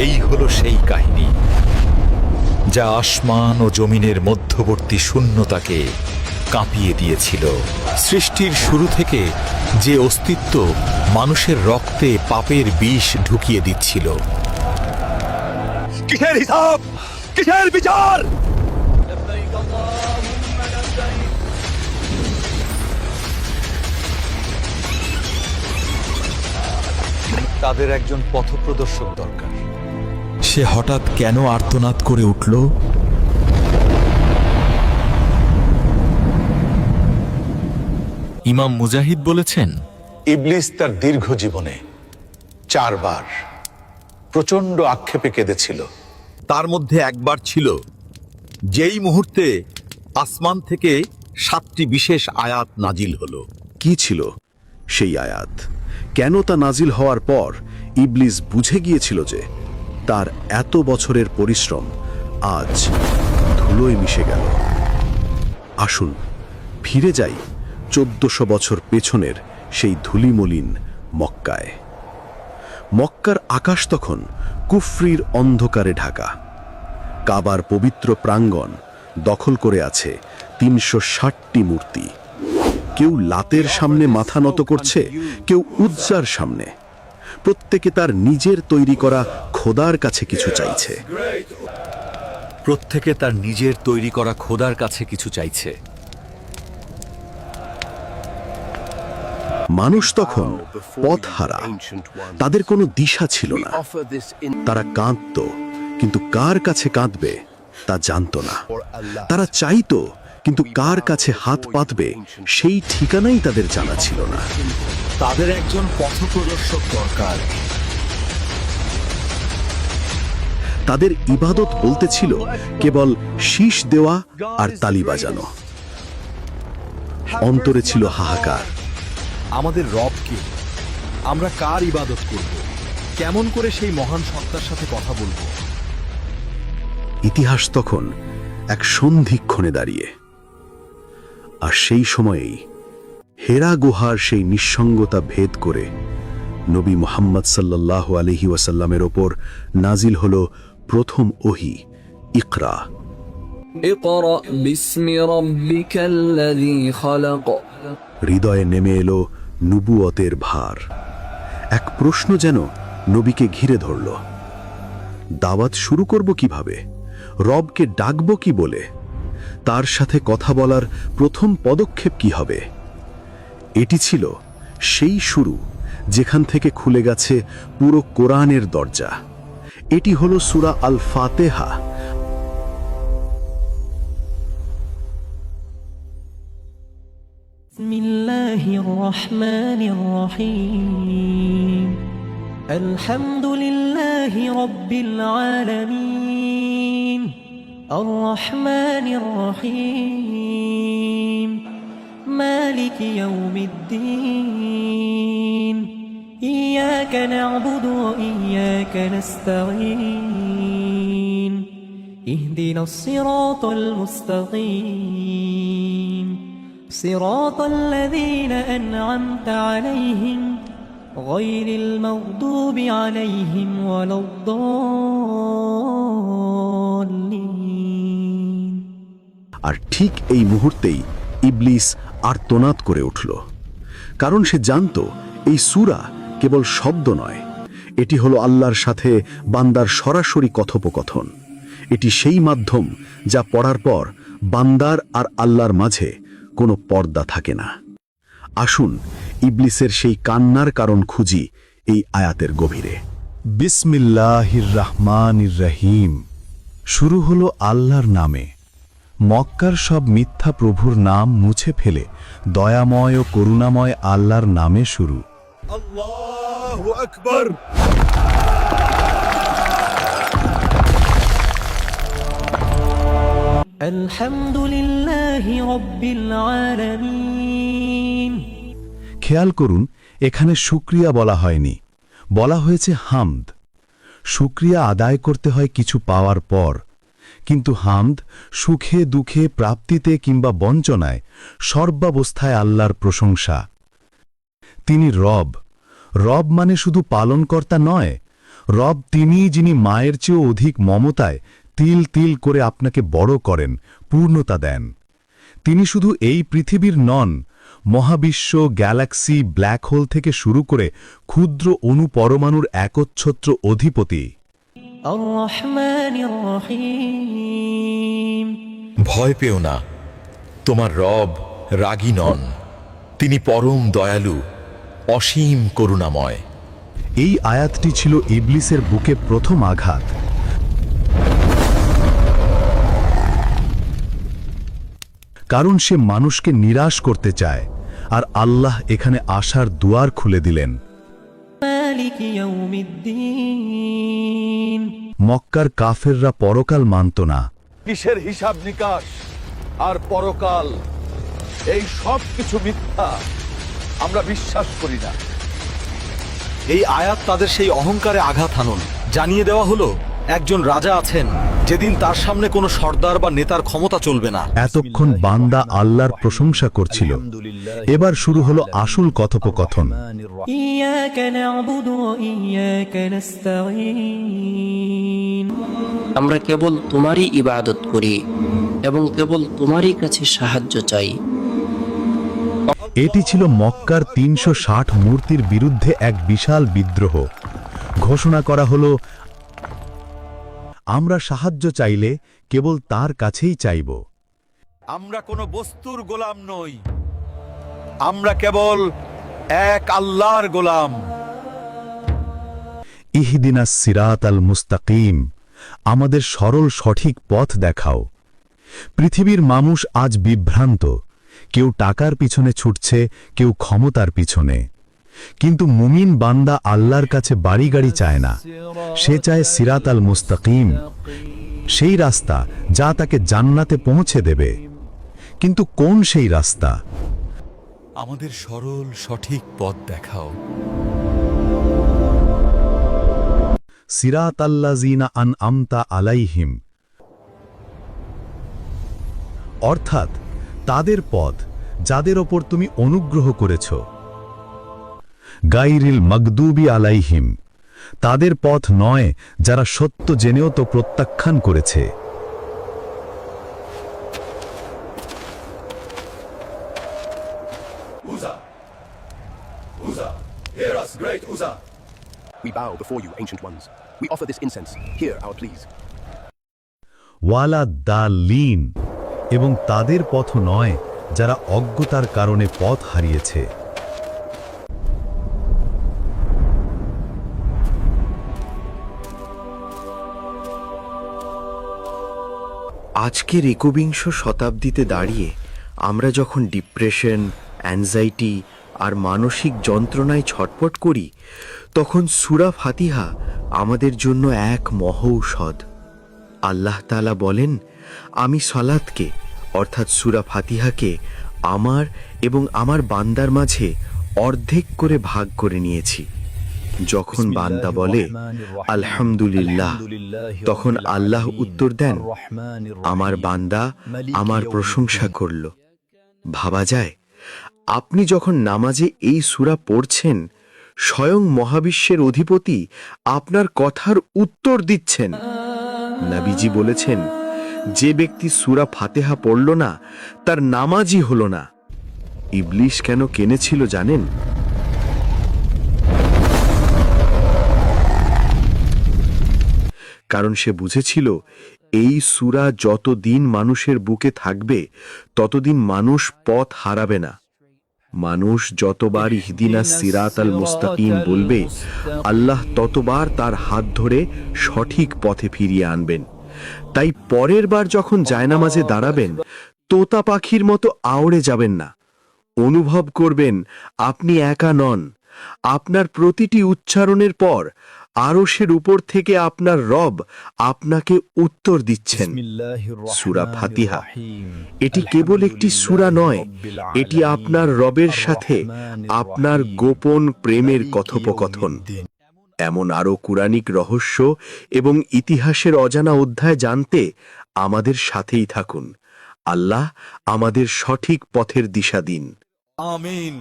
এই হলো সেই কাহিনী যা আসমান ও জমিনের মধ্যবর্তী শূন্যতাকে কাঁপিয়ে দিয়েছিল। সৃষ্টির শুরু থেকে যে অস্তিত্ব মানুষের রক্তে পাপের বিষ ঢুকিয়ে দিচ্ছিল। কিসের হিসাব, কিসের বিচার? তাদের একজন পথপ্রদর্শক দরকার। সে হঠাৎ কেন আর্তনাদ করে উঠল? ইমাম মুজাহিদ বলেছেন, ইবলিস তার দীর্ঘ জীবনে 4 বার প্রচন্ড আক্ষেপে কেঁদেছিল। তার মধ্যে একবার ছিল যেই মুহূর্তে আসমান থেকে 7টি বিশেষ আয়াত নাজিল হলো। কি ছিল সেই আয়াত? কেন তা নাজিল হওয়ার পর ইবলিস বুঝে গিয়েছিল যে তার এত বছরের পরিশ্রম আজ ধুলোয় মিশে গেল? আসুন ফিরে যাই 1400 বছর পেছনের সেই ধুলিমলিন মক্কায়। মক্কার আকাশ তখন কুফরির অন্ধকারে ঢাকা। কাবার পবিত্র প্রাঙ্গণ দখল করে আছে 360টি মূর্তি। কেউ লাতের সামনে মাথা নত করছে, কেউ উজ্জার সামনে। প্রত্যেকে তার নিজের তৈরি করা খোদার কাছে কিছু চাইছে। প্রত্যেকে তার নিজের তৈরি করা খোদার কাছে কিছু চাইছে। মানুষ তখন পথহারা, তাদের কোনো দিশা ছিল না। তারা কাঁদত, কিন্তু কার কাছে কাঁদবে তা জানত না। তারা চাইতো, কিন্তু কার কাছে হাত পাতবে সেই ঠিকানাই তাদের জানা ছিল না। তাদের একজন পথপ্রদর্শক দরকার। তাদের ইবাদত বলতে ছিল কেবল শীষ দেওয়া আর তালি বাজানো। অন্তরে ছিল হাহাকার। আমাদের রব কে? আমরা কার ইবাদত করব? কেমন করে সেই মহান সত্তার সাথে কথা বলবো? ইতিহাস তখন এক সন্ধিক্ষণে দাঁড়িয়ে। আর সেই সময়েই হেরা গুহার সেই নিঃসঙ্গতা ভেদ করে নবী মুহাম্মদ সাল্লাল্লাহু আলাইহি ওয়াসাল্লামের ওপর নাজিল হলো প্রথম ওহী, ইকরা। اقرأ باسم ربك الذي خلق। হৃদয়ে নেমে এলো নবুয়তের ভার। এক প্রশ্ন যেন নবীকে ঘিরে ধরল। দাওয়াত শুরু করব কিভাবে? রবকে ডাকব কি বলে? তার সাথে কথা বলার প্রথম পদক্ষেপ কি হবে? এটি ছিল সেই শুরু যেখান থেকে খুলে গেছে পুরো কোরআনের দরজা। এটি হলো সূরা আল ফাতিহা। বিসমিল্লাহির রহমানির রহিম। আলহামদুলিল্লাহি রাব্বিল আলামিন। আর রহমানির রহিম। মালিক ইয়াউমিদ্দিন। ইয়াকা না'বুদু ওয়া ইয়াকা নাস্তাঈন। ইহদিনাস সিরাতাল মুস্তাকিম। صراط الذين أنعمت عليهم غير المغضوب عليهم ولا الضالين। আর ঠিক এই মুহূর্তেই ইবলিস আর্তনাদ করে উঠল। কারণ সে জানত এই সূরা কেবল শব্দ নয়, এটি হলো আল্লাহর সাথে বান্দার সরাসরি কথোপকথন। এটি সেই মাধ্যম যা পড়ার পর বান্দার আর আল্লাহর মাঝে কোনো পর্দা থাকে না। আসুন ইবলিসের সেই কান্নার কারণ খুঁজি এই আয়াতের গভীরে। বিসমিল্লাহির রহমানির রহিম। শুরু হলো আল্লাহর নামে। মক্কার সব মিথ্যা প্রভুর নাম মুছে ফেলে দয়াময় ও করুণাময় আল্লাহর নামে শুরু। আল্লাহু আকবার। আলহামদুলিল্লাহি রাব্বিল আলামিন। খেয়াল করুন, এখানে শুকরিয়া বলা হয়নি, বলা হয়েছে হামদ। শুকরিয়া আদায় করতে হয় কিছু পাওয়ার পর, কিন্তু হামদ সুখে দুঃখে, প্রাপ্তিতে কিংবা বঞ্চনায় সর্বাবস্থায় আল্লাহর প্রশংসা। তিনি রব। রব মানে শুধু পালনকর্তা নয়, রব তিনিই যিনি মায়ের চেয়েও অধিক মমতায় তিল তিল করে আপনাকে বড় করেন, পূর্ণতা দেন। তিনি শুধু এই পৃথিবীর নন, মহাবিশ্ব, গ্যালাক্সি, ব্ল্যাক হোল থেকে শুরু করে ক্ষুদ্র অণুপরমাণুর একচ্ছত্র অধিপতি। الرحمن الرحيم ভয় পেও না, তোমার রব রাগী নন, তিনি পরম দয়ালু, অসীম করুণাময়। এই আয়াতটি ছিল ইবলিসের বুকে প্রথম আঘাত। কারণ সে মানুষকে নিরাশ করতে চায়, আর আল্লাহ এখানে আশার দুয়ার খুলে দিলেন। مالك يوم الدين মক্কার কাফেররা পরকাল মানত না। কিসের হিসাব নিকাশ আর পরকাল, এই সব কিছু মিথ্যা, আমরা বিশ্বাস করি না। এই আয়াত তাদের সেই অহংকারে আঘাত হানুন। জানিয়ে দেওয়া হলো একজন রাজা আছেন, যেদিন তার সামনে কোনো সর্দার বা নেতার ক্ষমতা চলবে না। এতক্ষণ বান্দা আল্লাহর প্রশংসা করছিল, এবার শুরু হলো আসল কথোপকথন। إياك نعبد وإياك نستعين আমরা কেবল তোমারই ইবাদত করি এবং কেবল তোমারই কাছে সাহায্য চাই। এটি ছিল মক্কার ৩৬০ মূর্তির বিরুদ্ধে এক বিশাল বিদ্রোহ। ঘোষণা করা হলো, আমরা সাহায্য চাইলে কেবল তার কাছেই চাইব। আমরা কোনো বস্তুর গোলাম নই, আমরা কেবল এক আল্লাহর গোলাম। ইহদিনাস সিরাতাল মুস্তাকিম, আমাদের সরল সঠিক পথ দেখাও। পৃথিবীর মানুষ আজ বিভ্রান্ত, কেউ টাকার পিছনে ছুটছে, কেউ ক্ষমতার পিছনে। কিন্তু মুমিন বান্দা আল্লাহর কাছে বাড়ি গাড়ি চায় না, সে চায় সিরাত আল মুস্তাকিম, সেই রাস্তা যা তাকে জান্নাতে পৌঁছে দেবে। কিন্তু কোন সেই রাস্তা? আমাদের সরল সঠিক পথ দেখাও। সিরাত আল্লাযিনা আনআমতা আলাইহিম, অর্থাৎ তাদের পথ যাদের ওপর তুমি অনুগ্রহ করেছ। গাইরিল মাগদুবি আলাইহিম, তাদের পথ নয় যারা সত্য জেনেও তো প্রত্যাখ্যান করেছে। We bow before you, ancient ones. We offer this incense. Hear our pleas. ওয়ালা দাল্লিন, এবং তাদের পথ নয় যারা অজ্ঞতার কারণে পথ হারিয়েছে। আজকের ২১বিংশ শতাব্দীতে দাঁড়িয়ে আমরা যখন ডিপ্রেশন, অ্যাংজাইটি আর মানসিক যন্ত্রণায় ছটপট করি, তখন সূরা ফাতিহা আমাদের জন্য এক মহৌষধ। আল্লাহ তাআলা বলেন, আমি সালাতকে অর্থাৎ সূরা ফাতিহাকে আমার এবং আমার বান্দার মাঝে অর্ধেক করে ভাগ করে নিয়েছি। যখন বান্দা বলে আলহামদুলিল্লাহ, তখন আল্লাহ উত্তর দেন, আমার বান্দা আমার প্রশংসা করল। ভাবা যায়, আপনি যখন নামাজে এই সূরা পড়ছেন, স্বয়ং মহাবিশ্বের অধিপতি আপনার কথার উত্তর দিচ্ছেন। নবীজি বলেছেন, যে ব্যক্তি সূরা ফাতিহা পড়ল না, তার নামাজই হলো না। ইবলিস কেন কেনেছিল জানেন? কারণ সে বুঝেছিল, এই সূরা যতদিন মানুষের বুকে থাকবে, ততদিন মানুষ পথ হারাবে না। মানুষ যতবার ইহদিনাস সিরাতাল মুস্তাকিম বলবে, আল্লাহ ততবার তার হাত ধরে সঠিক পথে ফিরিয়ে আনবেন। তাই পরের বার যখন জায়নামাজে দাঁড়াবেন, তোতা পাখির মতো আওড়ে যাবেন না। অনুভব করবেন আপনি একা নন। আপনার প্রতিটি উচ্চারণের পর আরশের উপর থেকে আপনার রব আপনাকে উত্তর দিচ্ছেন। সূরা ফাতিহা এটি কেবল একটি সূরা নয়, এটি আপনার রবের সাথে আপনার গোপন প্রেমের কথোপকথন। এমন আরো কুরআনিক রহস্য এবং ইতিহাসের অজানা অধ্যায় জানতে আমাদের সাথেই থাকুন। আল্লাহ আমাদের সঠিক পথের দিশা দিন। আমিন।